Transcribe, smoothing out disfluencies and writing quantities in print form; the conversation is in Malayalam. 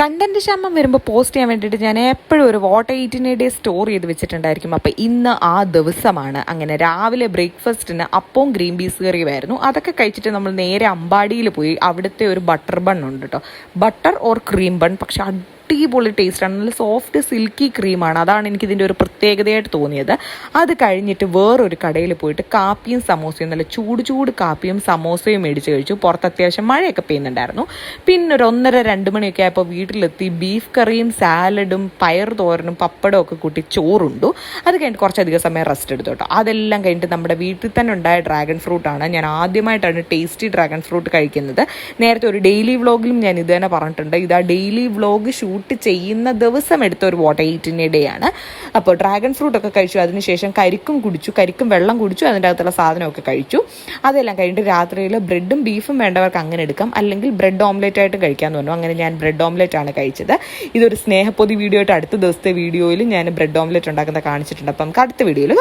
കണ്ടന്റ് ക്ഷാമം വരുമ്പോൾ പോസ്റ്റ് ചെയ്യാൻ വേണ്ടിയിട്ട് ഞാൻ എപ്പോഴും ഒരു വാട്ട് 18 ഡേ സ്റ്റോർ ചെയ്ത് വെച്ചിട്ടുണ്ടായിരിക്കും. അപ്പോൾ ഇന്ന് ആ ദിവസമാണ്. അങ്ങനെ രാവിലെ ബ്രേക്ക്ഫാസ്റ്റിന് അപ്പവും ഗ്രീൻ പീസ് കറിയുമായിരുന്നു. അതൊക്കെ കഴിച്ചിട്ട് നമ്മൾ നേരെ അമ്പാടിയിൽ പോയി. അവിടുത്തെ ഒരു ബട്ടർ ബൺ ഉണ്ട് കേട്ടോ, ബട്ടർ ഓർ ക്രീം ബൺ, പക്ഷെ അടിപൊളി ടേസ്റ്റാണ്. നല്ല സോഫ്റ്റ് സിൽക്കി ക്രീമാണ്. അതാണ് എനിക്കിതിൻ്റെ ഒരു പ്രത്യേകതയായിട്ട് തോന്നിയത്. അത് കഴിഞ്ഞിട്ട് വേറൊരു കടയിൽ പോയിട്ട് കാപ്പിയും സമോസയും, നല്ല ചൂട് കാപ്പിയും സമോസയും മേടിച്ച് കഴിച്ചു. പുറത്ത് അത്യാവശ്യം മഴയൊക്കെ പെയ്യുന്നുണ്ടായിരുന്നു. പിന്നെ ഒരു 1:30-2 മണിയൊക്കെ ആയപ്പോൾ വീട്ടിലെത്തി ബീഫ് കറിയും സാലഡും പയർ തോരനും പപ്പടവും ഒക്കെ കൂട്ടി ചോറുണ്ടു. അത് കഴിഞ്ഞിട്ട് കുറച്ചധികം സമയം റെസ്റ്റ് എടുത്തു കേട്ടോ. അതെല്ലാം കഴിഞ്ഞിട്ട് നമ്മുടെ വീട്ടിൽ തന്നെ ഉണ്ടായ ഡ്രാഗൺ ഫ്രൂട്ടാണ്. ഞാൻ ആദ്യമായിട്ടാണ് ടേസ്റ്റി ഡ്രാഗൺ ഫ്രൂട്ട് കഴിക്കുന്നത്. നേരത്തെ ഒരു ഡെയിലി വ്ളോഗിലും ഞാൻ ഇത് തന്നെ പറഞ്ഞിട്ടുണ്ട്. ഇതാ ഡെയിലി വ്ളോഗ് ഷൂട്ട് ചെയ്യുന്ന ദിവസം എടുത്ത ഒരു വാട്ട് 18 ഡേ ആണ്. അപ്പോൾ ഡ്രാഗൺ ഫ്രൂട്ട് ഒക്കെ കഴിച്ചു. അതിനുശേഷം കരിക്കും വെള്ളം കുടിച്ചു. അതിൻ്റെ അകത്തുള്ള സാധനമൊക്കെ കഴിച്ചു. അതെല്ലാം കഴിഞ്ഞിട്ട് രാത്രിയിൽ ബ്രെഡും ബീഫും വേണ്ടവർക്ക് അങ്ങനെ എടുക്കാം, അല്ലെങ്കിൽ ബ്രെഡ് ഓംലെറ്റ് ആയിട്ട് കഴിക്കാമെന്ന് പറഞ്ഞു. അങ്ങനെ ഞാൻ ബ്രെഡ് ഓംലെറ്റ് ആണ് കഴിച്ചത്. ഇതൊരു സ്നേഹപ്പൊതി വീഡിയോ ആയിട്ട് അടുത്ത ദിവസത്തെ വീഡിയോയിൽ ഞാൻ ബ്രെഡ് ഓംലെറ്റ് ഉണ്ടാക്കുന്നത് കാണിച്ചിട്ടുണ്ട്. അപ്പം നമുക്ക് അടുത്ത വീഡിയോയിൽ